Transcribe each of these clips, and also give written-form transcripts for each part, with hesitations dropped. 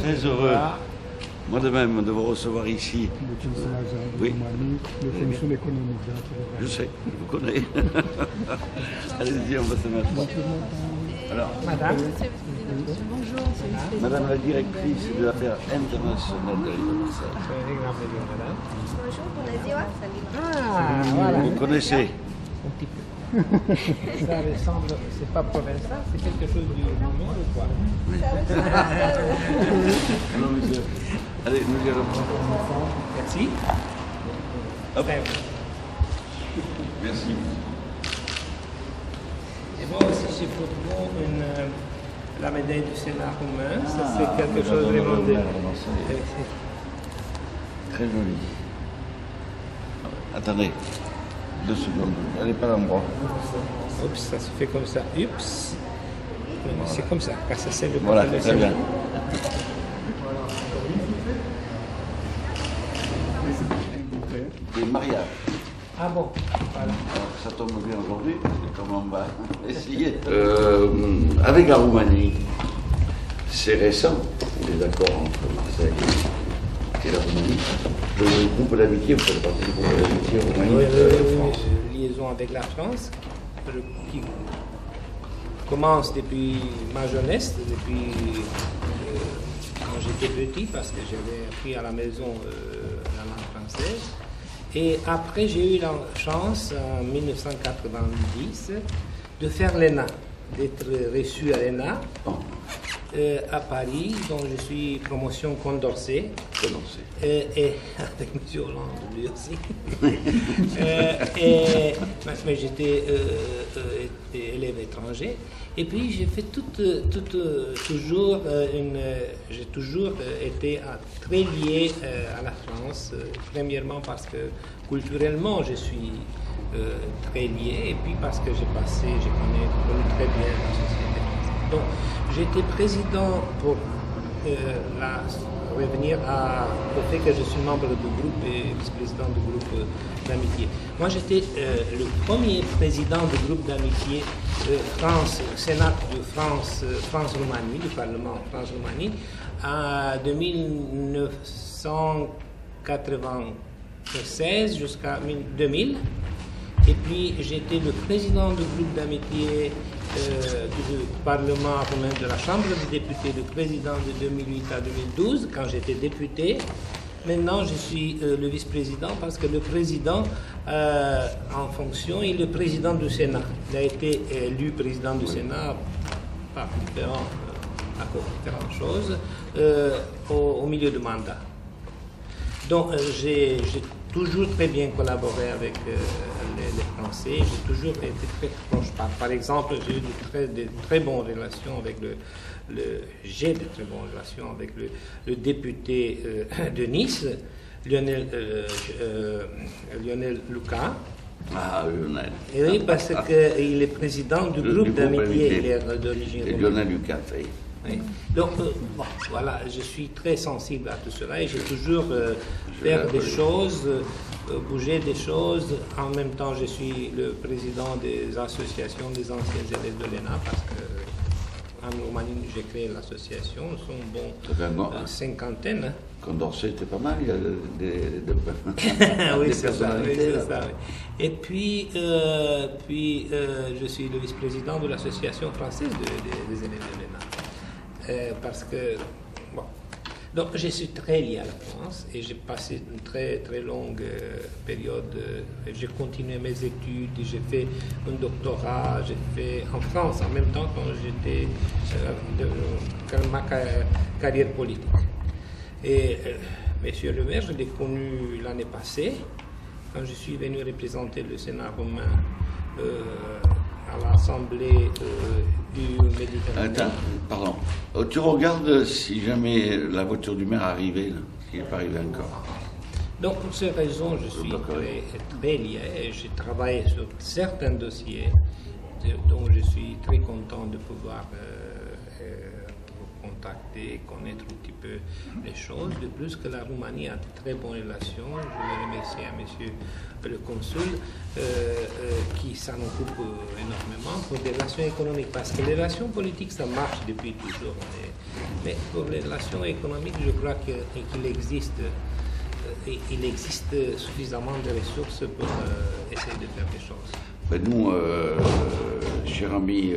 très heureux, Voilà. moi de même, de vous recevoir ici. Oui. Les fonctions économiques. Je sais, je vous connais. Allez-y, on va se mettre. Alors, Madame. Bonjour, c'est Madame la directrice de l'affaire internationale de l'Université. Madame. Bonjour, bună ziua. Ah, voilà. Vous connaissez? Un petit peu. Ça ressemble, c'est pas provençal, c'est quelque chose du monde ou quoi? Non, monsieur. Allez, nous y allons. Merci. Hop. Très bien. Merci. Et moi aussi, j'ai pour vous la médaille du Sénat roumain. Ça, c'est quelque chose vraiment de... Très joli. Attendez, 2 secondes. Elle n'est pas à l'endroit. Oups, ça se fait comme ça. Oups. C'est comme ça, car ça c'est le Voilà, portrait de très bien. Sénat. Des mariages. Ah bon, voilà. Alors, ça tombe bien aujourd'hui, parce que comme on va essayer. Avec la Roumanie, c'est récent, les accords entre Marseille et la Roumanie. Le groupe d'amitié, vous faites partie du groupe d'amitié Roumanie-France. Liaison avec la France, qui commence depuis ma jeunesse, depuis quand j'étais petit, parce que j'avais appris à la maison la langue française. Et après, j'ai eu la chance, en 1990, de faire l'ENA, d'être reçu à l'ENA, à Paris, dont je suis promotion Condorcet. Et avec M. Hollande, lui aussi. Mais j'étais élève étranger. Et puis j'ai fait j'ai toujours été très lié à la France. Premièrement parce que culturellement je suis très lié, et puis parce que j'ai connu très bien la société française. Donc j'étais président pour revenir au fait que je suis membre du groupe et vice-président du groupe d'amitié. Moi, j'étais le premier président du groupe d'amitié Sénat de France-Roumanie, du Parlement France-Roumanie, de 1996 jusqu'à 2000. Et puis, j'étais le président du groupe d'amitié du Parlement roumain, de la Chambre des députés, le président de 2008 à 2012, quand j'étais député. Maintenant, je suis le vice-président parce que le président en fonction est le président du Sénat. Il a été élu président du Sénat par différentes choses au milieu du mandat. Donc, j'ai toujours très bien collaboré avec les Français. J'ai toujours été très proche. Par exemple, j'ai eu de très bonnes relations avec j'ai de très bonnes relations avec le député de Nice, Lionel Lucas. Ah, Lionel. Et oui, parce qu'il est président du groupe d'amitié, il est d'origine roumaine. Lionel Lucas, oui. Oui. Donc, bon, voilà, je suis très sensible à tout cela et j'ai toujours fait des choses, bouger des choses. En même temps, je suis le président des associations des anciens élèves de l'ENA parce que en Roumanie, j'ai créé l'association. Nous sommes cinquantaine. Hein. Condorcet, c'était pas mal, il y a oui, des c'est ça. personnalités. Oui. Et puis, je suis le vice-président de l'association française des élèves de l'ENA. Parce que, bon, donc je suis très lié à la France et j'ai passé une très très longue période. J'ai continué mes études, j'ai fait un doctorat, j'ai fait en France en même temps quand j'étais dans ma carrière politique. Et Monsieur le maire, je l'ai connu l'année passée quand je suis venu représenter le Sénat roumain à l'Assemblée du Méditerranée. Attends, pardon. Tu regardes si jamais la voiture du maire arrivait, là, qui n'est pas arrivé encore. Donc, pour ces raisons, je suis très lié et j'ai travaillé sur certains dossiers dont je suis très content de pouvoir vous contacter, connaître un petit peu les choses. De plus que la Roumanie a de très bonnes relations. Je veux remercier à monsieur le consul qui s'en occupe énormément pour des relations économiques, parce que les relations politiques, ça marche depuis toujours. Mais pour les relations économiques, je crois qu'il existe suffisamment de ressources pour essayer de faire des choses. Ben nous, cher ami,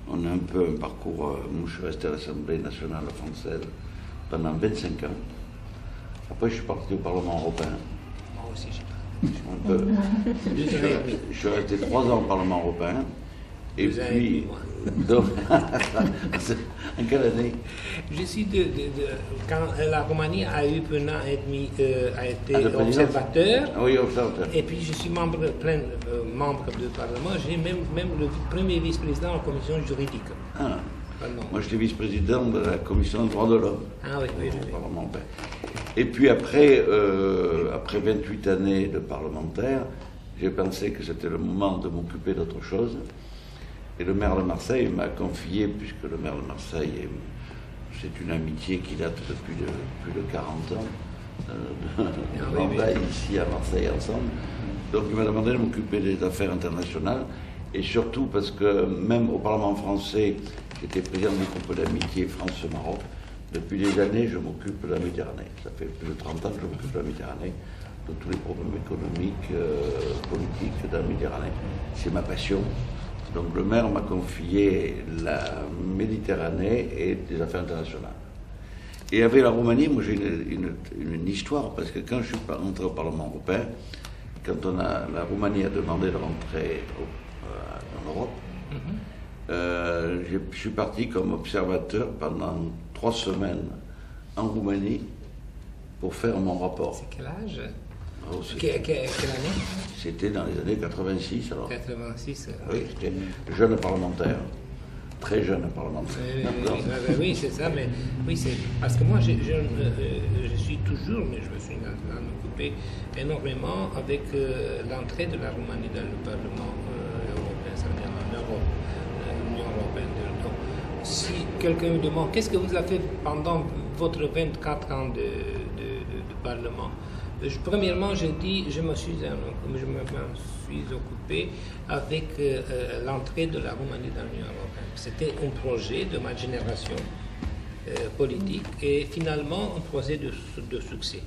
on a un peu un parcours. Moi, je suis resté à l'Assemblée nationale française pendant 25 ans. Après, je suis parti au Parlement européen. Moi aussi, j'ai pas. Un peu. Je suis resté 3 ans au Parlement européen. Et 2 ans et puis, demi, donc, en quelle année? Je suis quand la Roumanie a eu pendant un an et demi, a été de présidence. observateur. Oui, observateur. Et puis je suis membre du Parlement. J'ai même le premier vice-président de la commission juridique. Ah. Pardon. Moi, j'étais vice-président de la commission des droits de l'homme. Ah oui, oui, au oui. Parlement européen. Et puis après 28 années de parlementaire, j'ai pensé que c'était le moment de m'occuper d'autre chose. Et le maire de Marseille m'a confié, puisque le maire de Marseille, c'est une amitié qui date depuis plus de 40 ans, de mandat ici à Marseille ensemble. Donc il m'a demandé de m'occuper des affaires internationales, et surtout parce que même au Parlement français, j'étais président du groupe d'amitié France-Maroc. Depuis des années, je m'occupe de la Méditerranée. Ça fait plus de 30 ans que je m'occupe de la Méditerranée, de tous les problèmes économiques, politiques de la Méditerranée. C'est ma passion. Donc le maire m'a confié la Méditerranée et des affaires internationales. Et avec la Roumanie, moi j'ai une histoire, parce que quand je suis rentré au Parlement européen, quand la Roumanie a demandé de rentrer en Europe, je suis parti comme observateur pendant 3 semaines en Roumanie pour faire mon rapport. C'est quel âge? Oh, Quelle année? C'était dans les années 86 alors. 86. Oui, j'étais jeune parlementaire, très jeune parlementaire. Oui, c'est ça, mais oui, c'est parce que moi, je suis toujours, mais je me suis en occupé énormément avec l'entrée de la Roumanie dans le Parlement européen, ça veut dire en Europe, l'Union européenne. Donc, si quelqu'un me demande qu'est-ce que vous avez fait pendant votre 24 ans de Parlement, premièrement, je dis, je me suis occupé avec l'entrée de la Roumanie dans l'Union européenne. C'était un projet de ma génération politique et finalement un projet de succès.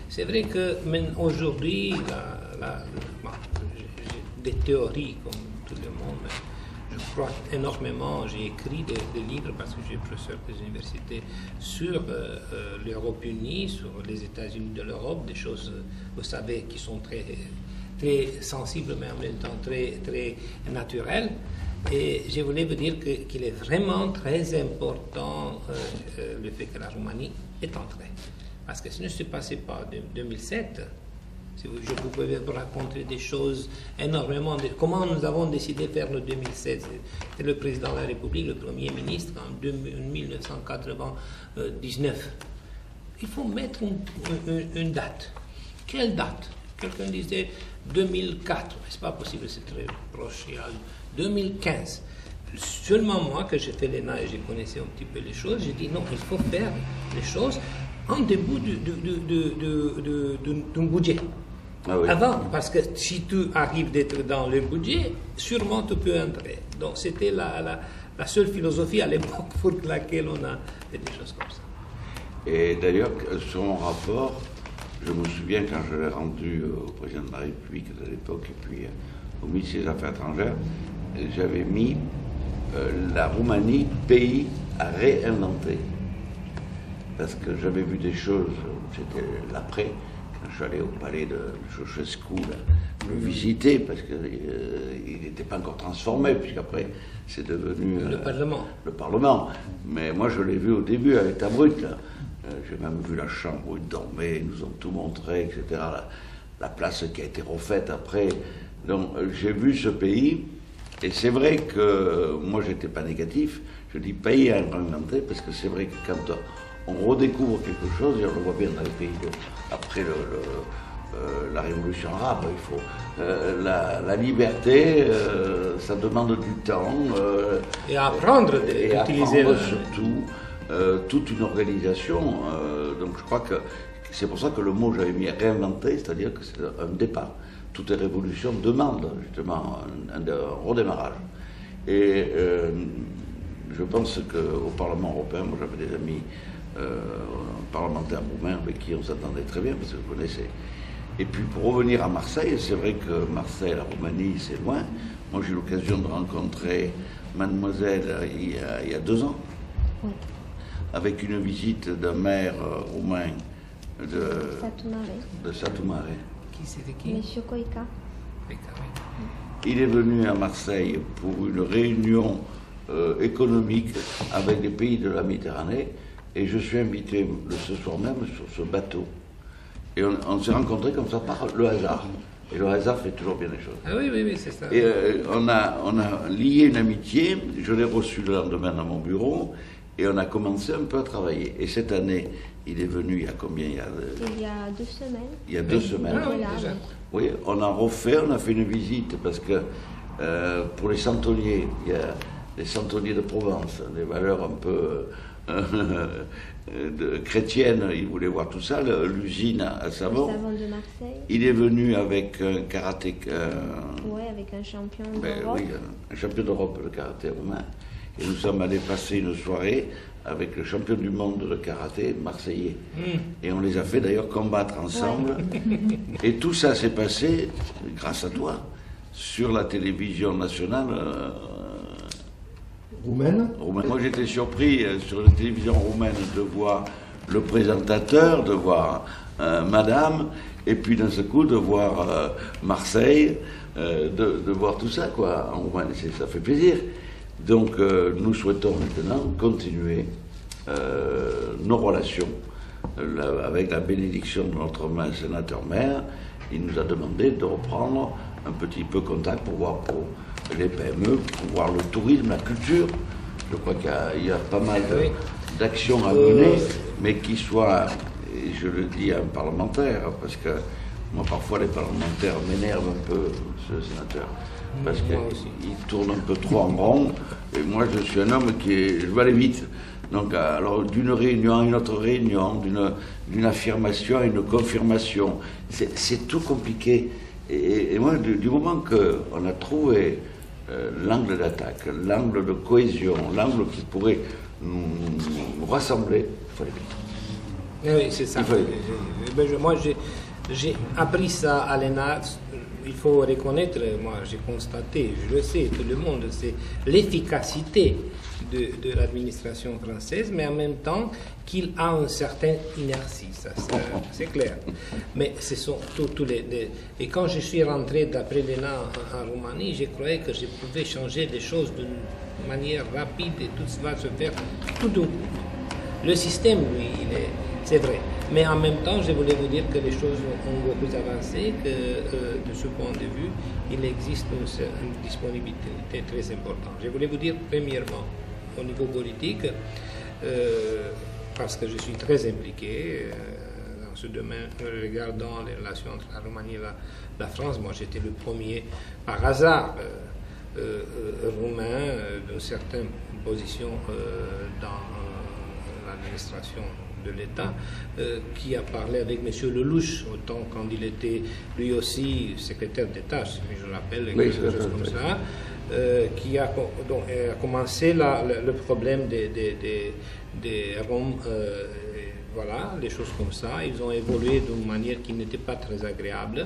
C'est vrai que aujourd'hui, j'ai des théories comme tout le monde, mais je crois énormément, j'ai écrit des livres parce que je suis professeur des universités sur l'Europe unie, sur les États-Unis de l'Europe, des choses, vous savez, qui sont très, très sensibles mais en même temps très, très naturelles. Et je voulais vous dire qu'il est vraiment très important le fait que la Roumanie est entrée. Parce que ce ne s'est passé pas en 2007. Je vous pouvais vous raconter des choses énormément. Comment nous avons décidé de faire le 2007. C'était le président de la République, le Premier ministre, en 1999. Il faut mettre une date. Quelle date? Quelqu'un disait 2004. C'est pas possible, c'est très proche. 2015. Seulement moi, que j'ai fait l'ENA et je connaissais un petit peu les choses, j'ai dit non, il faut faire les choses en début d'un budget. Ah oui. Avant, parce que si tu arrives d'être dans le budget, sûrement tu peux entrer. Donc c'était la seule philosophie à l'époque pour laquelle on a fait des choses comme ça. Et d'ailleurs, sur mon rapport, je me souviens quand je l'ai rendu au président de la République de l'époque et puis au ministre des Affaires étrangères, j'avais mis la Roumanie, pays à réinventer. Parce que j'avais vu des choses, c'était l'après, quand je suis allé au palais de Ceausescu, le visiter, parce qu'il n'était pas encore transformé, puisqu'après c'est devenu le Parlement. Mais moi je l'ai vu au début avec ta brute, là. J'ai même vu la chambre où ils dormaient, ils nous ont tout montré, etc. La place qui a été refaite après. Donc j'ai vu ce pays, et c'est vrai que moi j'étais pas négatif, je dis pays à réinventer, parce que c'est vrai que quand on redécouvre quelque chose, et on le voit bien dans les pays après la révolution arabe, il faut la liberté, ça demande du temps. Et apprendre d'utiliser surtout toute une organisation. Donc je crois que c'est pour ça que le mot j'avais mis réinventer, c'est-à-dire que c'est un départ. Toute révolution demande justement un redémarrage. Et je pense qu'au Parlement européen, moi j'avais des amis parlementaires roumains avec qui on s'entendait très bien, parce que je connaissais. Et puis pour revenir à Marseille, c'est vrai que Marseille, la Roumanie, c'est loin. Moi j'ai eu l'occasion de rencontrer mademoiselle il y a 2 ans, Oui. avec une visite d'un maire roumain Satu de Satu Mare. Qui c'était qui? Monsieur Koika. Il est venu à Marseille pour une réunion économique avec les pays de la Méditerranée, et je suis invité ce soir même sur ce bateau. Et on s'est rencontrés comme ça par le hasard. Et le hasard fait toujours bien les choses. Ah oui, oui, oui, c'est ça. Et on a lié une amitié, je l'ai reçu le lendemain dans mon bureau, et on a commencé un peu à travailler. Et cette année, il est venu il y a combien? Il y a 2 semaines. Il y a 2 semaines. Ah oui, Voilà. déjà. Oui, on a refait, on a fait une visite parce que pour les centonniers, il y a les centonniers de Provence, des valeurs un peu chrétiennes, ils voulaient voir tout ça, l'usine à Le savon. savon de Marseille. Il est venu avec un karaté, Oui, avec un champion ben d'Europe. oui, un champion d'Europe de karaté roumain. Et nous sommes allés passer une soirée avec le champion du monde de karaté marseillais. Et on les a fait d'ailleurs combattre ensemble. Et tout ça s'est passé, grâce à toi, sur la télévision nationale Roumaine. roumaine. Moi j'étais surpris sur la télévision roumaine de voir le présentateur, de voir madame, et puis d'un seul coup de voir Marseille, de voir tout ça quoi, en Roumanie. Ça fait plaisir. Donc nous souhaitons maintenant continuer nos relations avec la bénédiction de notre sénateur-maire. Il nous a demandé de reprendre un petit peu contact pour voir pour les PME, pour voir le tourisme, la culture. Je crois qu'il y a pas mal d'actions à mener, mais qui soient, et je le dis à un parlementaire, parce que moi parfois les parlementaires m'énervent un peu, ce sénateur, parce qu'ils tournent un peu trop en rond, et moi je suis un homme je veux aller vite. Donc alors d'une réunion à une autre réunion, d'une affirmation à une confirmation, c'est tout compliqué. Et moi, du moment qu'on a trouvé l'angle d'attaque, l'angle de cohésion, l'angle qui pourrait nous rassembler, il faut aller vite. Oui, c'est ça. Moi, j'ai appris ça à l'ENA. Il faut reconnaître, moi j'ai constaté, je le sais, tout le monde, c'est l'efficacité de l'administration française, mais en même temps qu'il a une certaine inertie, ça c'est clair. Mais ce sont tous les... Et quand je suis rentré d'après l'ENA en Roumanie, je croyais que je pouvais changer les choses d'une manière rapide et tout va se faire tout d'un coup. Le système, lui, c'est vrai. Mais en même temps, je voulais vous dire que les choses ont beaucoup avancé, que de ce point de vue, il existe une disponibilité très importante. Je voulais vous dire, premièrement, au niveau politique, parce que je suis très impliqué dans ce domaine, regardant les relations entre la Roumanie et la France. Moi, j'étais le premier, par hasard, roumain d'une certaine position dans l'administration de l'État, qui a parlé avec M. Lelouch, autant quand il était lui aussi secrétaire d'État, si je me rappelle, quelque chose comme ça, qui a commencé le problème des Roms, voilà, des choses comme ça. Ils ont évolué d'une manière qui n'était pas très agréable,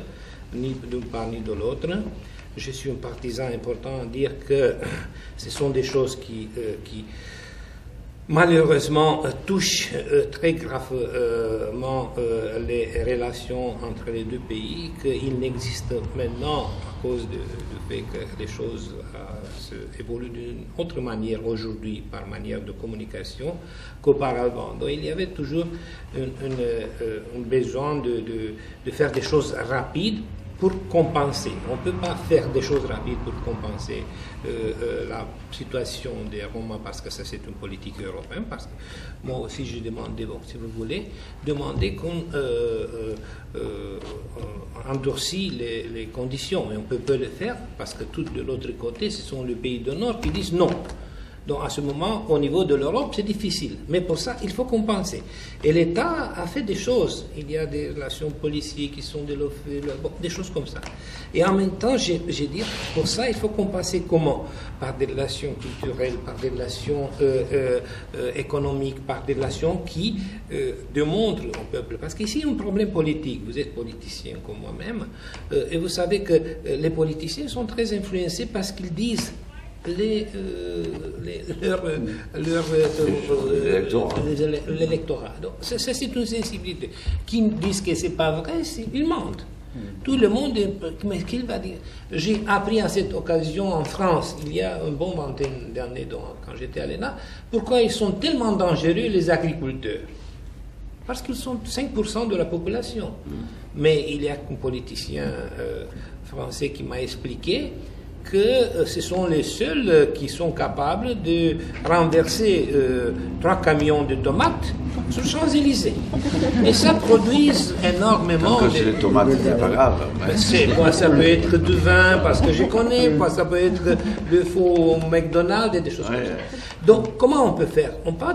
ni d'une part ni de l'autre. Je suis un partisan important à dire que ce sont des choses qui malheureusement touche très gravement les relations entre les deux pays, qu'il n'existe maintenant, à cause du fait que les choses évoluent d'une autre manière aujourd'hui, par manière de communication, qu'auparavant. Donc il y avait toujours un besoin de faire des choses rapides pour compenser. On ne peut pas faire des choses rapides pour compenser la situation des Roms, parce que ça c'est une politique européenne, parce que moi aussi j'ai demandé, bon, si vous voulez, demander qu'on endurcit les conditions, et on peut le faire, parce que tout de l'autre côté, ce sont les pays du Nord qui disent non. Donc à ce moment, au niveau de l'Europe, c'est difficile. Mais pour ça, il faut compenser. Et l'État a fait des choses. Il y a des relations policières qui sont développées, bon, des choses comme ça. Et en même temps, j'ai dit, pour ça, il faut compenser comment? Par des relations culturelles, par des relations économiques, par des relations qui démontrent au peuple. Parce qu'ici, il y a un problème politique. Vous êtes politicien comme moi-même, et vous savez que les politiciens sont très influencés parce qu'ils disent l'électorat. Donc, ça, c'est une sensibilité. Qui disent que c'est pas vrai, ils mentent. Tout le monde, mais qu'il va dire? J'ai appris à cette occasion en France, il y a un bon vingtaine d'années, quand j'étais à l'ENA, pourquoi ils sont tellement dangereux, les agriculteurs. Parce qu'ils sont 5% de la population. Mais il y a un politicien français qui m'a expliqué que ce sont les seuls qui sont capables de renverser 3 camions de tomates sur Champs-Élysées. Et ça produit énormément. Tant que c'est les tomates, c'est pas grave. Moi, ça peut être du vin, parce que je connais, ça peut être le faux McDonald's et des choses comme ça. Donc, comment on peut faire? On peut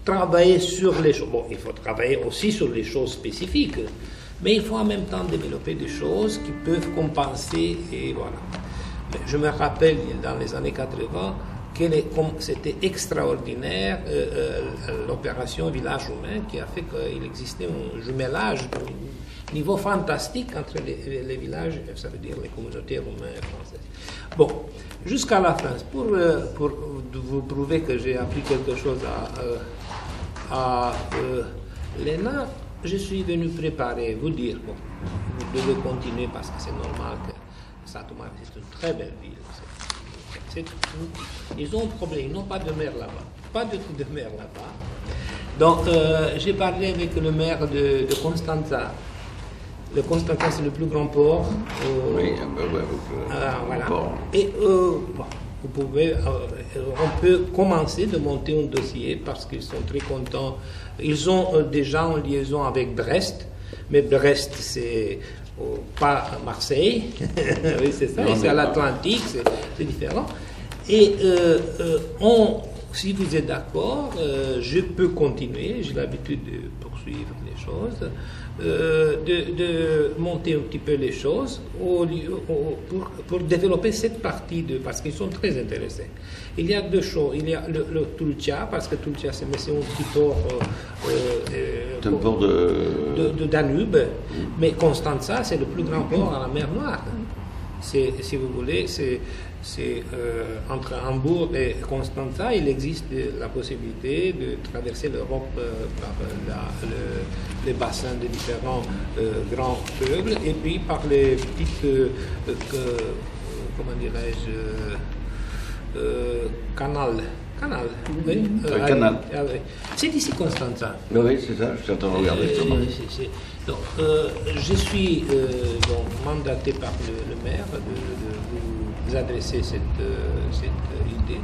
travailler sur les choses. Bon, il faut travailler aussi sur les choses spécifiques, mais il faut en même temps développer des choses qui peuvent compenser, et voilà. Mais je me rappelle, dans les années 80, c'était extraordinaire l'opération Village Humain qui a fait qu'il existait un jumelage de niveau fantastique entre les villages, ça veut dire les communautés roumaines françaises. Bon, jusqu'à la fin, pour vous prouver que j'ai appris quelque chose à l'ENA, je suis venu préparer, vous dire, bon, vous devez continuer parce que c'est normal que Satu Mare, c'est une très belle ville. Ils ont un problème, ils n'ont pas de mer là-bas. Pas du tout de mer là-bas. Donc, j'ai parlé avec le maire de Constanța. Le Constanța, c'est le plus grand port. Oui, voilà. Port. Et on peut commencer de monter un dossier parce qu'ils sont très contents. Ils ont déjà en liaison avec Brest, mais Brest, c'est pas Marseille, oui, c'est ça, c'est à l'Atlantique, c'est différent. Et si vous êtes d'accord, je peux continuer, j'ai l'habitude de poursuivre les choses, de monter un petit peu les choses pour développer cette partie, parce qu'ils sont très intéressés. Il y a 2 choses, il y a le Tulcea, parce que Tulcea c'est un petit port, de Danube, mais Constanța c'est le plus grand port à la mer Noire. Si vous voulez, c'est entre Hambourg et Constanța, il existe la possibilité de traverser l'Europe par les bassins de différents grands fleuves et puis par les petites, comment dirais-je, canal. Oui, canal. C'est d'ici Constanța. Oui, c'est ça, je suis en train de regarder. Donc, je suis donc mandaté par le maire de vous adresser cette idée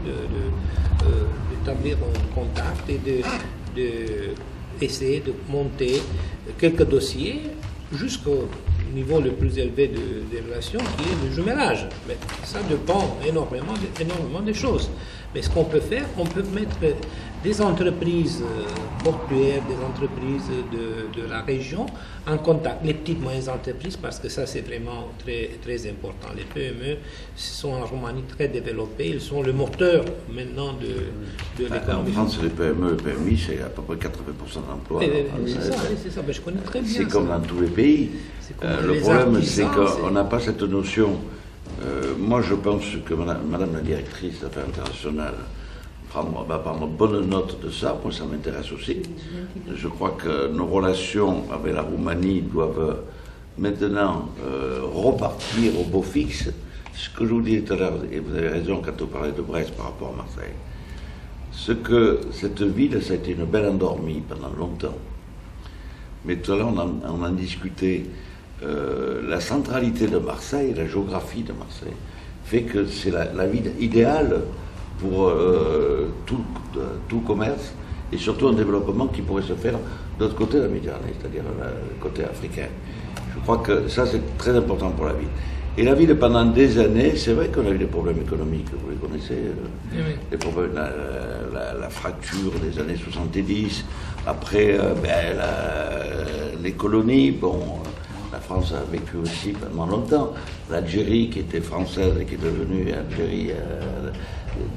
d'établir un contact et d'essayer de monter quelques dossiers jusqu'au niveau le plus élevé des relations, qui est le jumelage. Mais ça dépend énormément des choses. Mais ce qu'on peut faire, on peut mettre des entreprises portuaires, des entreprises de la région en contact, les petites moyennes entreprises, parce que ça c'est vraiment très, très important. Les PME sont en Roumanie très développées, ils sont le moteur maintenant de l'économie. En France, les PME et PMI, c'est à peu près 80% d'emplois. C'est ça, je connais très bien. C'est comme dans tous les pays. Le problème, c'est qu'on n'a pas cette notion. Moi, je pense que Madame la directrice d'affaires internationales va prendre bonne note de ça. Moi, ça m'intéresse aussi. Je crois que nos relations avec la Roumanie doivent maintenant repartir au beau fixe. Ce que je vous disais tout à l'heure, et vous avez raison quand vous parlez de Brest par rapport à Marseille, c'est que cette ville, ça a été une belle endormie pendant longtemps. Mais tout à l'heure, on en discutait. La centralité de Marseille, la géographie de Marseille, fait que c'est la ville idéale pour tout commerce et surtout un développement qui pourrait se faire de l'autre côté de la Méditerranée, c'est-à-dire le côté africain. Je crois que ça, c'est très important pour la ville. Et la ville, pendant des années, c'est vrai qu'on a eu des problèmes économiques, vous les connaissez, les problèmes, la fracture des années 70, après les colonies, bon, la France a vécu aussi pendant longtemps, l'Algérie qui était française et qui est devenue Algérie,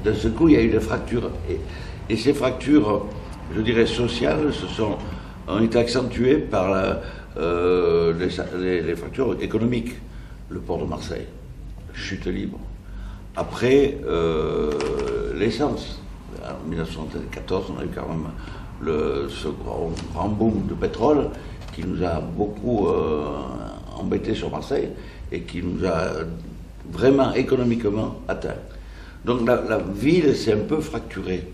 de ce coup il y a eu des fractures, et ces fractures, je dirais sociales, ont été accentuées par les fractures économiques. Le port de Marseille, chute libre. Après, l'essence. En 1914, on a eu quand même ce grand boom de pétrole qui nous a beaucoup embêtés sur Marseille et qui nous a vraiment économiquement atteints. Donc la ville s'est un peu fracturée.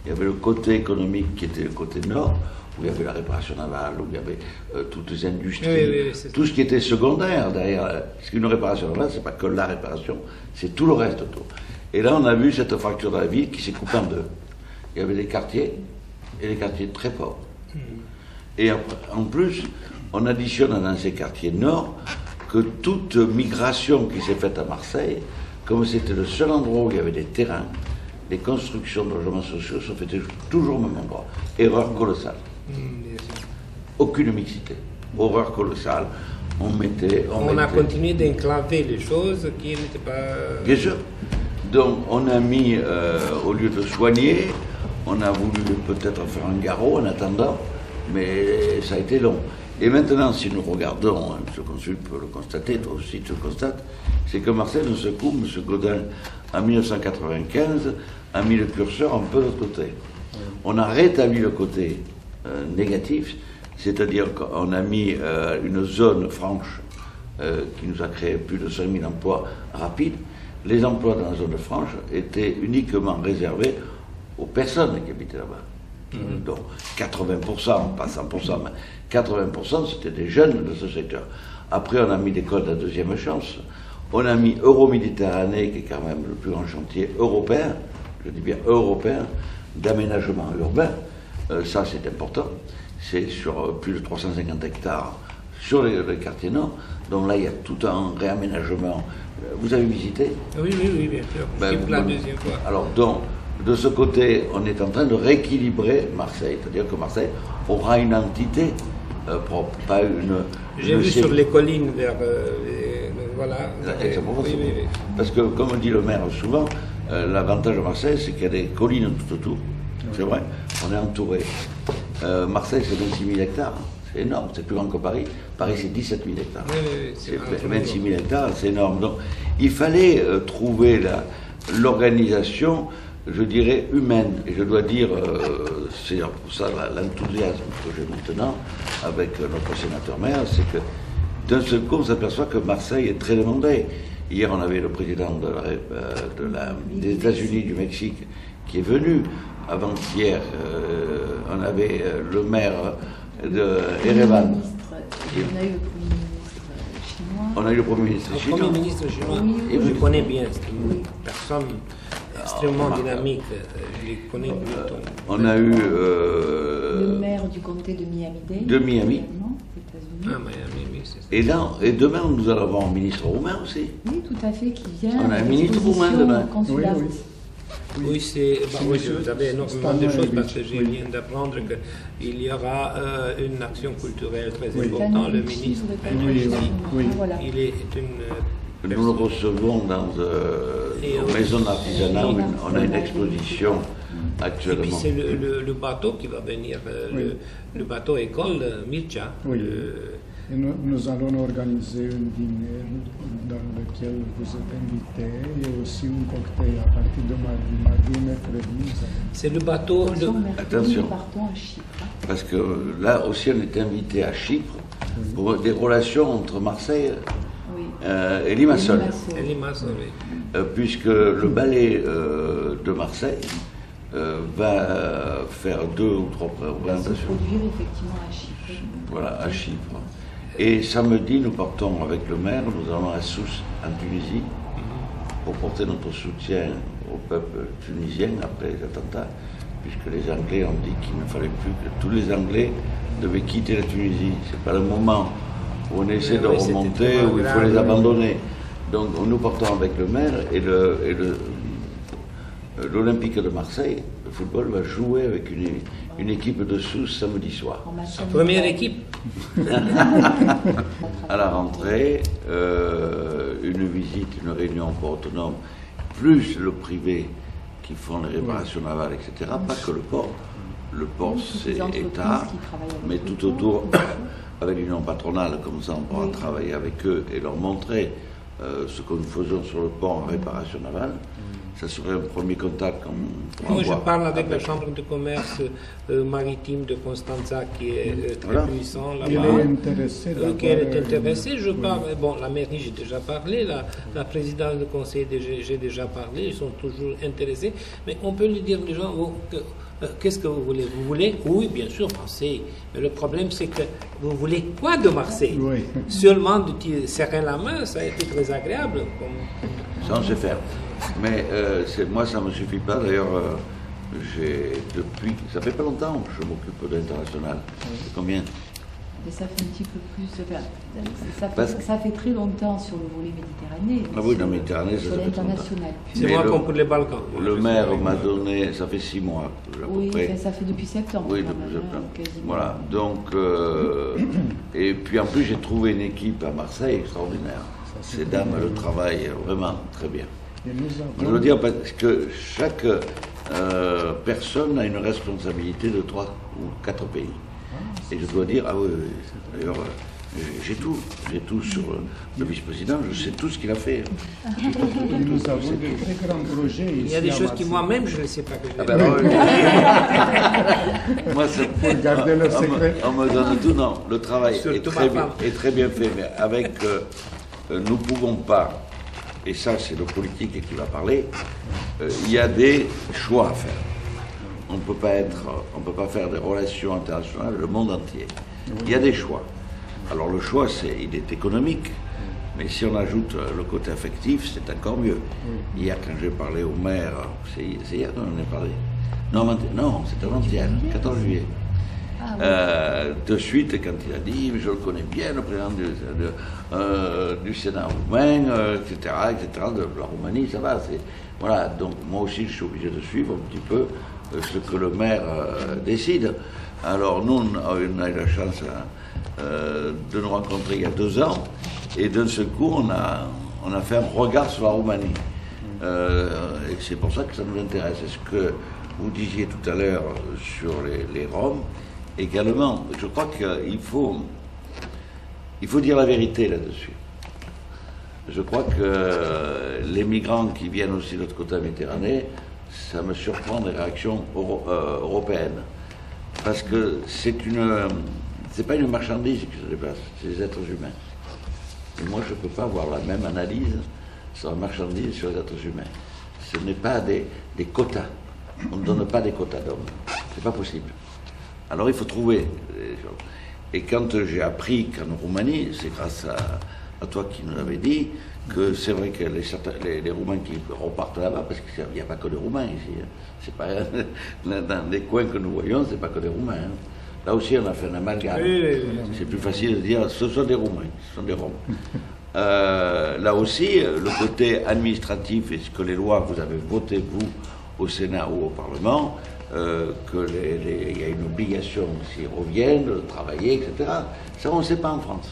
Il y avait le côté économique qui était le côté nord, où il y avait la réparation navale, où il y avait toutes les industries, tout ce qui était secondaire derrière. Parce qu'une réparation navale, c'est pas que la réparation, c'est tout le reste autour. Et là, on a vu cette fracture de la ville qui s'est coupée en deux. Il y avait des quartiers, et des quartiers très pauvres. Et en plus, on additionne dans ces quartiers nord que toute migration qui s'est faite à Marseille, comme c'était le seul endroit où il y avait des terrains, les constructions de logements sociaux se faisaient toujours au même endroit. Erreur colossale. Aucune mixité. Horreur colossale. On a continué d'enclaver les choses qui n'étaient pas... Bien sûr. Donc on a mis, au lieu de soigner, on a voulu peut-être faire un garrot en attendant, mais ça a été long. Et maintenant, si nous regardons, M. Consul peut le constater, toi aussi tu le constates, c'est que Marseille, d'un seul coup, M. Gaudin, en 1995, a mis le curseur un peu de l'autre côté. On a rétabli le côté négatif, c'est-à-dire qu'on a mis une zone franche qui nous a créé plus de 5 000 emplois rapides. Les emplois dans la zone franche étaient uniquement réservés aux personnes qui habitaient là-bas. Donc 80%, pas 100%, mais 80% c'était des jeunes de ce secteur. Après on a mis l'école de la deuxième chance, on a mis Euroméditerranée, qui est quand même le plus grand chantier européen, je dis bien européen, d'aménagement urbain. Ça c'est important, c'est sur plus de 350 hectares sur les quartiers nord, donc là il y a tout un réaménagement. Vous avez visité? Oui, bien sûr. C'est la deuxième fois. Alors donc, de ce côté, on est en train de rééquilibrer Marseille, c'est-à-dire que Marseille aura une entité propre, pas une... J'ai vu sur les collines vers... voilà. Exactement. Oui. Parce que, comme dit le maire souvent, l'avantage de Marseille, c'est qu'il y a des collines tout autour. C'est vrai, on est entouré. Marseille, c'est 26 000 hectares. C'est énorme, c'est plus grand que Paris. Paris, c'est 17 000 hectares. C'est 26 000 hectares, c'est énorme. Donc, il fallait trouver l'organisation, je dirais, humaine. Et je dois dire, c'est pour ça l'enthousiasme que j'ai maintenant avec notre sénateur-maire, c'est que d'un seul coup, on s'aperçoit que Marseille est très demandé. Hier, on avait le président des États-Unis, du Mexique, qui est venu. Avant-hier, on avait le maire de Erevan. On a eu le Premier ministre chinois. Le Premier ministre chinois, Et je connais bien, c'est une personne extrêmement dynamique, je les connais plutôt. On a eu... le maire du comté de Miami-Dade. De Miami. Ah, Miami, oui, c'est ça. Et demain, nous allons avoir un ministre roumain aussi. Oui, tout à fait, qui vient. On a un ministre roumain demain. Oui, vous avez énormément de choses parce que je viens d'apprendre qu'il y aura une action culturelle très importante. Le ministre, il est une... Nous le recevons dans nos maisons d'artisanat où on a une exposition actuellement. Et puis c'est le bateau qui va venir, le bateau école Mircea. Oui. Et nous allons organiser un dîner dans lequel vous êtes invités et aussi un cocktail à partir de mardi, mercredi. C'est le bateau de... Attention, nous partons à Chypre. parce que là aussi on est invité à Chypre pour des relations entre Marseille et Limassol. Puisque le ballet de Marseille va faire 2 ou 3 représentations. Se produire effectivement à Chypre. Voilà, à Chypre. Et samedi, nous partons avec le maire, nous allons à Sousse, en Tunisie, pour porter notre soutien au peuple tunisien après les attentats, puisque les Anglais ont dit qu'il ne fallait plus que tous les Anglais devaient quitter la Tunisie. Ce n'est pas le moment où on essaie de remonter, où il faut les abandonner. Donc nous partons avec le maire et l'Olympique de Marseille, le football, va jouer avec une équipe de Sousse samedi soir. Sa première équipe. À la rentrée, une visite, une réunion pour autonomes, plus le privé qui font les réparations navales, etc. Pas que le port. Le port, c'est État, mais tout autour, avec l'union patronale, comme ça on pourra travailler avec eux et leur montrer ce que nous faisons sur le port en réparation navale. Ça serait un premier contact qu'on pourra Moi, je avoir parle avec la Chambre de commerce maritime de Constanza qui est très puissant Il là-bas. est intéressé Qui est intéressée, je parle. Bon, la mairie, j'ai déjà parlé, la présidence du conseil, j'ai déjà parlé, ils sont toujours intéressés. Mais on peut lui dire aux gens, qu'est-ce que vous voulez? Vous voulez, oui, bien sûr, Marseille. Mais le problème, c'est que vous voulez quoi de Marseille? Oui. Seulement de serrer la main, ça a été très agréable. Ça, on sait faire. Mais moi, ça ne me suffit pas. D'ailleurs, ça fait pas longtemps que je m'occupe de l'international. C'est combien? Mais ça fait un petit peu plus. Ça fait très longtemps sur le volet méditerranéen. Ah oui, dans la Méditerranée, ça sur fait l'international. C'est moi comme pour les Balkans. Le maire m'a donné, ça fait 6 mois à peu Oui, près. ça fait depuis septembre. Oui, quand depuis même, septembre. quasiment. Voilà, donc, et puis en plus, j'ai trouvé une équipe à Marseille extraordinaire. Ces dames, elles travaillent vraiment très bien. Et nous Je avons, veux dire parce que chaque personne a une responsabilité de 3 ou 4 pays. Et je dois dire, ah oui, d'ailleurs, j'ai tout sur le vice-président, je sais tout ce qu'il a fait. et nous avons de très grands projets ici. Il y a des à choses qui Marseille. moi-même, je ne sais pas que j'ai. Ah ben, moi, Pour garder le secret. on me donne tout, non. Le travail Surtout est ma femme. très bien fait, mais avec, nous ne pouvons pas, et ça c'est le politique qui va parler, il y a des choix à faire. On ne peut pas faire des relations internationales le monde entier. Il y a des choix. Alors le choix, il est économique, mais si on ajoute le côté affectif, c'est encore mieux. Hier, quand j'ai parlé au maire, c'est hier qu'on en a parlé. Non, c'était avant-hier, 14 juillet. De suite, quand il a dit, je le connais bien, le président du Sénat roumain, etc., de la Roumanie, ça va. Voilà, donc moi aussi, je suis obligé de suivre un petit peu ce que le maire décide. Alors nous, on a eu la chance de nous rencontrer il y a 2 ans, et d'un seul coup, on a fait un regard sur la Roumanie. Et c'est pour ça que ça nous intéresse. Et ce que vous disiez tout à l'heure sur les Roms, également, je crois qu'il faut dire la vérité là-dessus. Je crois que les migrants qui viennent aussi de l'autre côté de la Méditerranée, ça me surprend des réactions européennes. Parce que c'est pas une marchandise qui se déplace, c'est des êtres humains. Et moi, je ne peux pas avoir la même analyse sur la marchandise et sur les êtres humains. Ce n'est pas des quotas. On ne donne pas des quotas d'hommes. C'est pas possible. Alors il faut trouver des choses. Et quand j'ai appris qu'en Roumanie, c'est grâce à toi qui nous l'avais dit, que c'est vrai que les Roumains qui repartent là-bas, parce qu'il n'y a pas que des Roumains ici. C'est pas, dans les coins que nous voyons, c'est pas que des Roumains. Hein. Là aussi, on a fait un amalgame. Oui. C'est plus facile de dire ce sont des Roumains, ce sont des Roms. Là aussi, le côté administratif et ce que les lois vous avez votées, vous, au Sénat ou au Parlement, qu'il y a une obligation s'ils reviennent, de travailler, etc. Ça, on ne sait pas en France.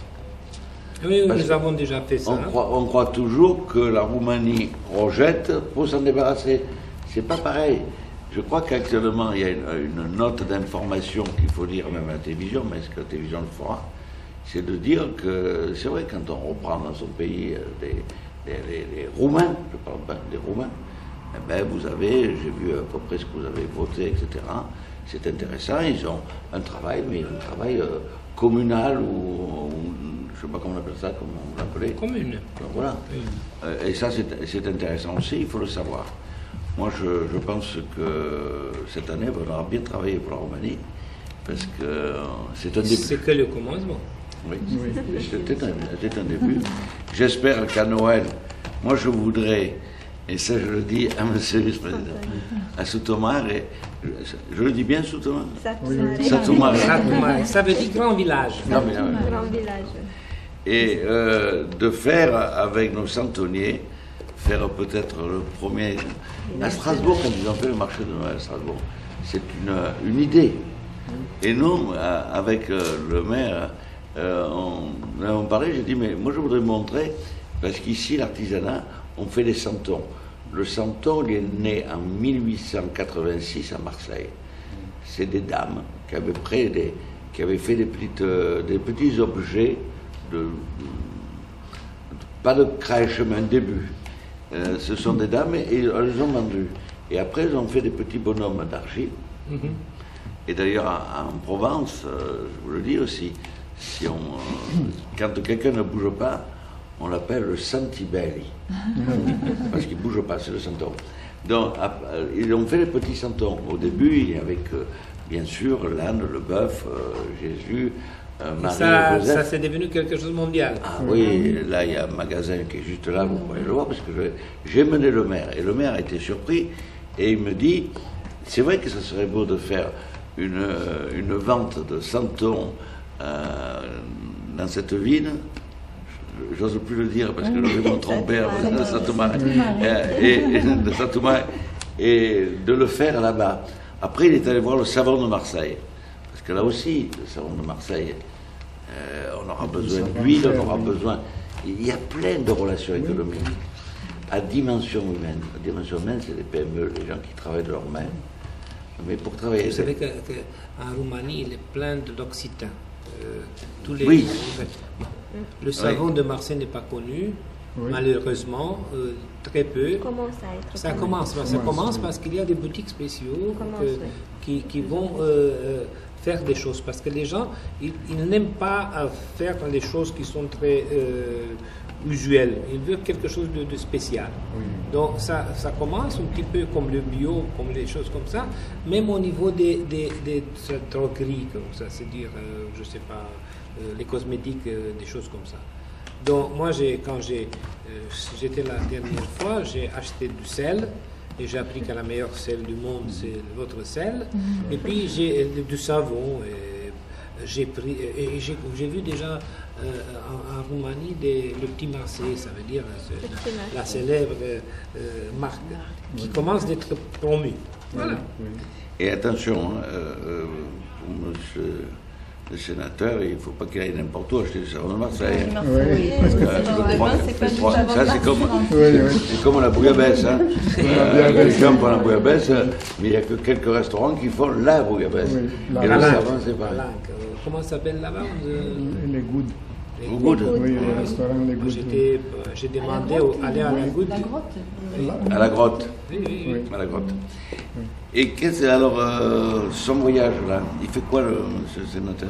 Oui, Parce nous avons déjà fait ça. On croit toujours que la Roumanie rejette pour s'en débarrasser. C'est pas pareil. Je crois qu'actuellement, il y a une note d'information qu'il faut dire même à la télévision, mais est-ce que la télévision le fera? C'est de dire que c'est vrai, quand on reprend dans son pays les Roumains, je parle pas des Roumains, eh ben vous avez, j'ai vu à peu près ce que vous avez voté, etc. C'est intéressant, ils ont un travail, mais un travail communal ou je ne sais pas comment on appelle ça, comment on l'appelait. Commune. Donc, voilà. Oui. Et ça, c'est intéressant aussi, il faut le savoir. Moi, je pense que cette année, on aura bien travaillé pour la Roumanie, parce que c'est un début. C'est que le commencement. Oui, c'était un début. J'espère qu'à Noël, moi je voudrais, et ça je le dis à M. le vice-président, à Soutomare, je le dis bien Soutomare? Satoumare. Ça veut dire grand village. Non, mais, Grand village. et de faire avec nos centeniers, faire peut-être le premier... À Strasbourg, quand ils ont fait le marché de Noël à Strasbourg, c'est une idée. Et nous, avec le maire, on en parlait, j'ai dit, mais moi je voudrais montrer, parce qu'ici, l'artisanat, on fait des santons. Le santon, il est né en 1886 à Marseille. C'est des dames qui avaient fait des petits objets, pas de crèche, mais un début. Ce sont des dames et elles les ont vendus. Et après, ils ont fait des petits bonhommes d'argile. Et d'ailleurs, en Provence, je vous le dis aussi, quand quelqu'un ne bouge pas, on l'appelle le santibelli. Parce qu'il ne bouge pas, c'est le santon. Donc, ils ont fait les petits santons. Au début, avec, bien sûr, l'âne, le bœuf, Jésus, Marie et Joseph. Ça, c'est devenu quelque chose de mondial. Ah oui, là, il y a un magasin qui est juste là, vous pouvez le voir, parce que j'ai mené le maire. Et le maire a été surpris, et il me dit, c'est vrai que ça serait beau de faire une vente de santons dans cette ville. J'ose plus le dire parce que je vais me tromper de Saint-Thomas et de le faire là-bas. Après, il est allé voir le savon de Marseille. Parce que là aussi, le savon de Marseille, on aura besoin d'huile, on aura besoin... Il y a plein de relations économiques à dimension humaine. La dimension humaine, c'est les PME, les gens qui travaillent de leurs mains. Mais pour travailler... Vous savez qu'en Roumanie, il est plein d'Occitans. Oui. Le savon de Marseille n'est pas connu, malheureusement, très peu. Ça commence parce qu'il y a des boutiques spéciaux qui vont faire des choses. Parce que les gens, ils n'aiment pas faire des choses qui sont très usuelles. Ils veulent quelque chose de spécial. Donc ça commence un petit peu comme le bio, comme les choses comme ça, même au niveau des drogueries, comme ça, c'est-à-dire, je ne sais pas, les cosmétiques, des choses comme ça. Donc moi, quand j'étais la dernière fois, j'ai acheté du sel, et j'ai appris que la meilleure sel du monde, c'est votre sel, et puis j'ai du savon, et j'ai vu déjà en Roumanie le petit Marseille, ça veut dire la célèbre marque, qui commence d'être promue. Voilà. Et attention, monsieur le sénateur, il ne faut pas qu'il aille n'importe où acheter du savon de Marseille. Ça, c'est comme la bouillabaisse. Hein. Les gens font la bouillabaisse, mais il n'y a que quelques restaurants qui font la bouillabaisse. Et le savon, c'est pareil. Comment ça s'appelle là-bas? Les Goudes. Les Goudes. Oui, le restaurant Les Goudes. J'ai demandé d'aller à la Goude. À la grotte. Oui. À la grotte. Et qu'est-ce alors son voyage là? Il fait quoi, monsieur le sénateur?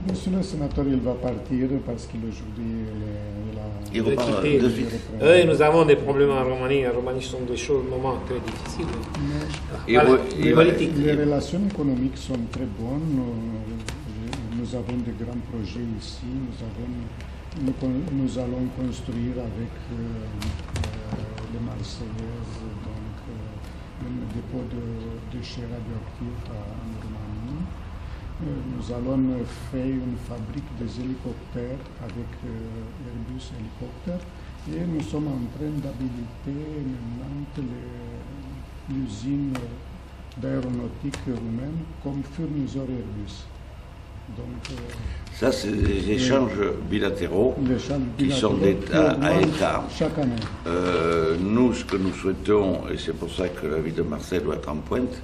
Monsieur le sénateur, il va partir parce qu'aujourd'hui il repart de suite. Oui, nous avons des problèmes en Roumanie. En Roumanie, ce sont des moments très difficiles. Les relations économiques sont très bonnes. Nous avons de grands projets ici. Nous allons construire avec les Marseillaises un dépôt de déchets radioactifs en Roumanie. Nous allons faire une fabrique des hélicoptères avec Airbus Hélicoptères et nous sommes en train d'habiliter maintenant l'usine d'aéronautique roumaine comme fournisseur Airbus. Donc, ça, c'est des échanges bilatéraux qui sont d'État à État. Chaque année. Nous, ce que nous souhaitons, et c'est pour ça que la ville de Marseille doit être en pointe,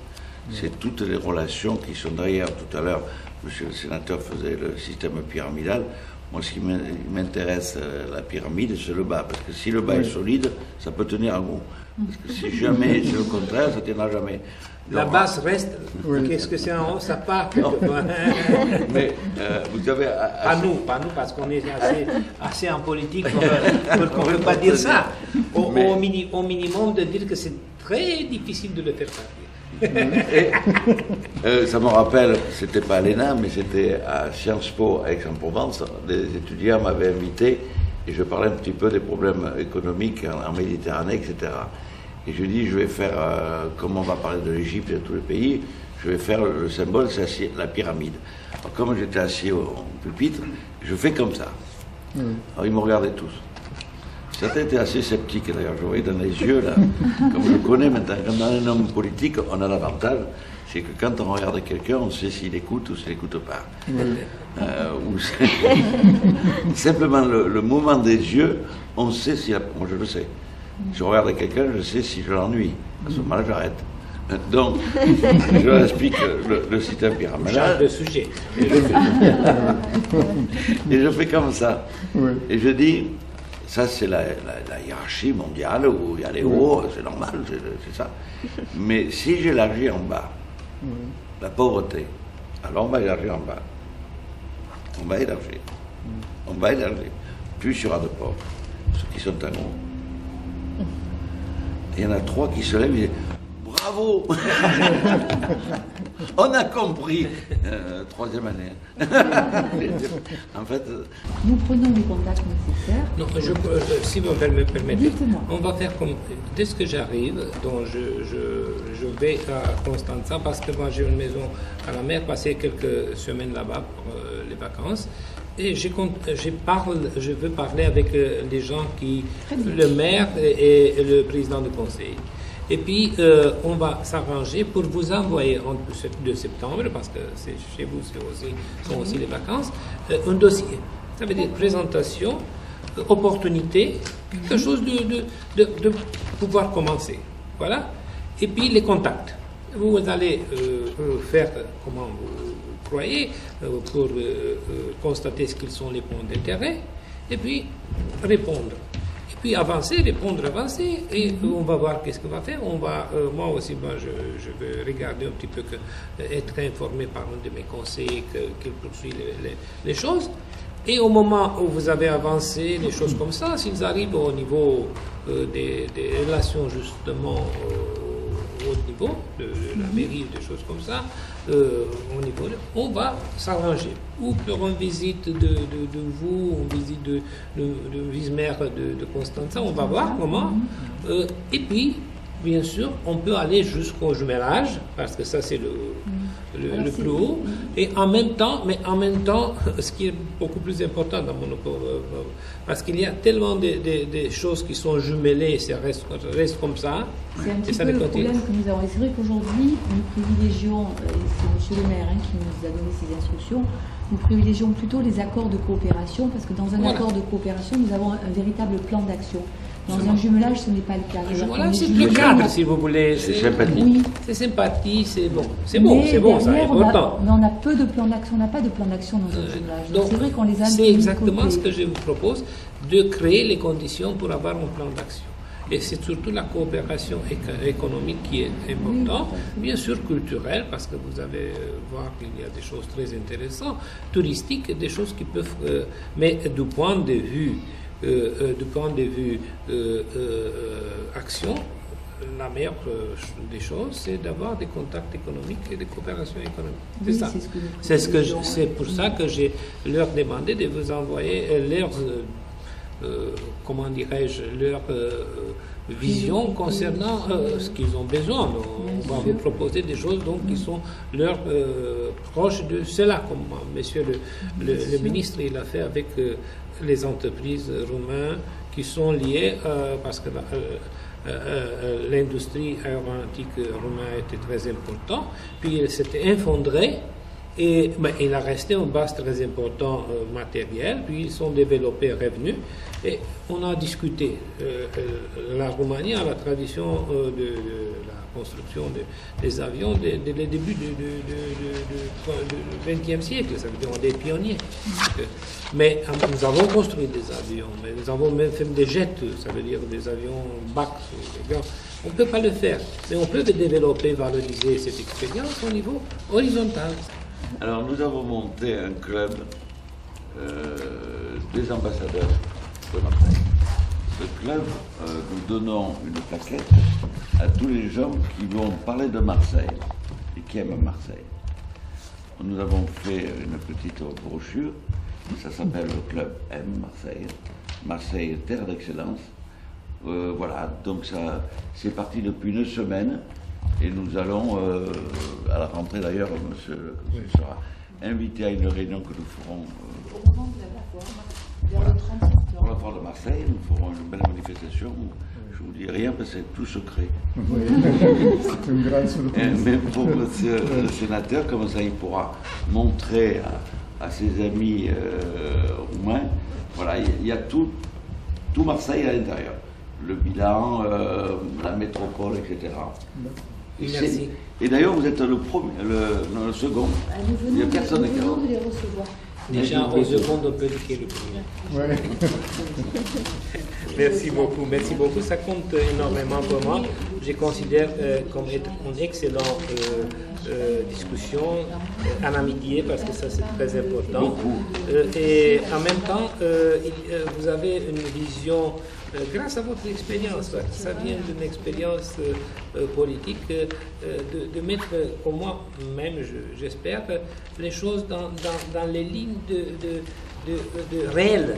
c'est toutes les relations qui sont derrière. Tout à l'heure, monsieur le sénateur faisait le système pyramidal. Moi, ce qui m'intéresse, la pyramide, c'est le bas. Parce que si le bas est solide, ça peut tenir un bout. Parce que si jamais c'est le contraire, ça ne tiendra jamais. La base reste. Qu'est-ce que c'est en haut? Ça part. Mais vous avez. Pas nous, parce qu'on est assez en politique pour qu'on ne peut pas dire ça. Au minimum, de dire que c'est très difficile de le faire partir. Ça me rappelle, c'était pas à l'ENA, mais c'était à Sciences Po, à Aix-en-Provence. Des étudiants m'avaient invité et je parlais un petit peu des problèmes économiques en Méditerranée, etc. Et je dis, je vais faire, comme on va parler de l'Égypte et de tous les pays, je vais faire le symbole, c'est la pyramide. Alors, comme j'étais assis au pupitre, je fais comme ça. Alors ils me regardaient tous. Certains étaient assez sceptiques d'ailleurs, je voyais dans les yeux, là, comme je connais maintenant, quand on est un homme politique, on a l'avantage, c'est que quand on regarde quelqu'un, on sait s'il écoute ou s'il n'écoute pas. Simplement le mouvement des yeux, on sait si... Moi je le sais. Si je regarde quelqu'un, je sais si je l'ennuie. À ce moment-là, j'arrête. Donc, je leur explique le système pyramidal. Change de sujet. Et je fais comme ça. Oui. Et je dis, ça c'est la hiérarchie mondiale où il y a les hauts, c'est normal, c'est ça. Mais si j'élargis en bas, la pauvreté, alors on va élargir en bas. On va élargir. On va élargir. Plus il y aura de pauvres, ceux qui sont en haut. Il y en a 3 qui se lèvent et disent bravo. On a compris. 3e année. En fait. Nous prenons les contacts nécessaires. Non, si vous me permettez, Dites-moi. on va faire comme dès que j'arrive, donc je vais à Constanța parce que moi j'ai une maison à la mer, passer quelques semaines là-bas pour les vacances. Et je veux parler avec les gens le maire et le président du conseil. Et puis, on va s'arranger pour vous envoyer en 2 septembre, parce que c'est chez vous, sont aussi les vacances, un dossier. Ça veut dire présentation, opportunité, quelque chose de pouvoir commencer. Voilà. Et puis, les contacts. Vous allez faire comment vous croyez pour constater ce qu'ils sont les points d'intérêt, et puis répondre. Puis avancer, répondre, avancer, et on va voir qu'est-ce qu'on va faire. Moi aussi, je vais regarder un petit peu, être informé par un de mes conseillers qu'il poursuit les choses. Et au moment où vous avez avancé, des choses comme ça, s'ils arrivent au niveau des relations justement au niveau de la mairie, des choses comme ça, on va s'arranger. Ou pour une visite de vous, une visite de vice-maire de Constanța, on va voir comment. Et puis, bien sûr, on peut aller jusqu'au jumelage, parce que ça c'est le plus haut. Et en même temps, ce qui est beaucoup plus important dans mon parce qu'il y a tellement de choses qui sont jumelées, ça reste comme ça. C'est un petit peu le problème que nous avons. Et c'est vrai qu'aujourd'hui, nous privilégions, et c'est M. le maire qui nous a donné ces instructions, nous privilégions plutôt les accords de coopération, parce que dans un accord de coopération, nous avons un véritable plan d'action. Dans un jumelage, ce n'est pas le cas. Voilà, c'est plus cadre, si vous voulez. C'est sympathique. Oui. C'est sympathique, c'est bon. C'est bon, ça est important. Mais on a peu de plans d'action, on n'a pas de plan d'action dans un jumelage. Donc c'est vrai qu'on les a. C'est exactement ce que je vous propose, de créer les conditions pour avoir un plan d'action. Et c'est surtout la coopération économique qui est importante, bien sûr culturelle, parce que vous allez voir qu'il y a des choses très intéressantes, touristiques, des choses qui peuvent... mais du point de vue action, la meilleure des choses, c'est d'avoir des contacts économiques et des coopérations économiques. C'est ça. C'est pour ça que j'ai leur demandé de vous envoyer leurs, comment dirais-je, leur vision concernant ce qu'ils ont besoin. Donc, on va vous proposer des choses donc, qui sont leur proches de cela, comme monsieur le ministre il a fait avec les entreprises roumaines qui sont liées parce que l'industrie aéronautique roumaine était très importante, puis elle s'était effondrée et il a resté un base très important matériel, puis ils sont développés revenus et on a discuté. La Roumanie a la tradition de la construction des avions dès le début du XXe siècle, ça veut dire on est des pionniers. Mais nous avons construit des avions, mais nous avons même fait des jets, ça veut dire des avions BAC. On ne peut pas le faire, mais on peut développer, valoriser cette expérience au niveau horizontal. Alors nous avons monté un club des ambassadeurs de Marseille. Ce club, nous donnons une plaquette à tous les gens qui vont parler de Marseille et qui aiment Marseille. Nous avons fait une petite brochure, ça s'appelle le Club M Marseille, Marseille terre d'excellence. Voilà, donc ça c'est parti depuis une semaine et nous allons, à la rentrée d'ailleurs, monsieur sera invité à une réunion que nous ferons Au moment de la foire, vers le 30 pour septembre. la foire de Marseille. Nous ferons une belle manifestation. Je vous dis rien parce que c'est tout secret. Oui, c'est une grande surprise. Mais pour le sénateur, comme ça, il pourra montrer à ses amis roumains, voilà, il y a tout Marseille à l'intérieur. Le bilan, la métropole, etc. Merci. Et d'ailleurs, vous êtes le second. Il n'y a personne qui Nous venons de les recevoir. Déjà, aux secondes, on peut dire le premier. Ouais. Merci beaucoup, merci beaucoup. Ça compte énormément pour moi. Je considère comme être une excellente discussion en amitié parce que ça c'est très important. Et en même temps, vous avez une vision, grâce à votre expérience, parce que ça vient d'une expérience politique, de mettre, pour moi-même, j'espère, les choses dans les lignes de réel.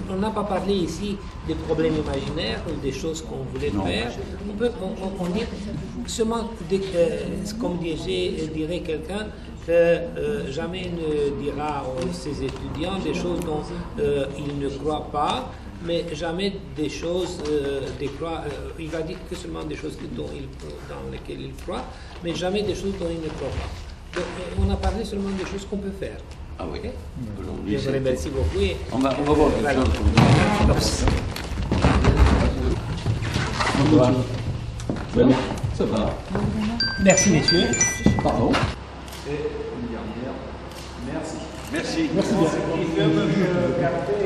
On n'a pas parlé ici des problèmes imaginaires ou des choses qu'on voulait faire. On dit seulement, comme dirait quelqu'un, jamais ne dira à ses étudiants des choses dont ils ne croient pas, mais jamais des choses, il va dire que seulement des choses dans lesquelles il croit, mais jamais des choses dont il ne croit pas. Donc, on a parlé seulement des choses qu'on peut faire. Ah oui. Okay? Aujourd'hui, Je vous remercie beaucoup. Et on va voir quelque chose. Ça va. merci, messieurs. Pardon. Et une dernière. Merci. Merci. Merci bien. Il veut me garder.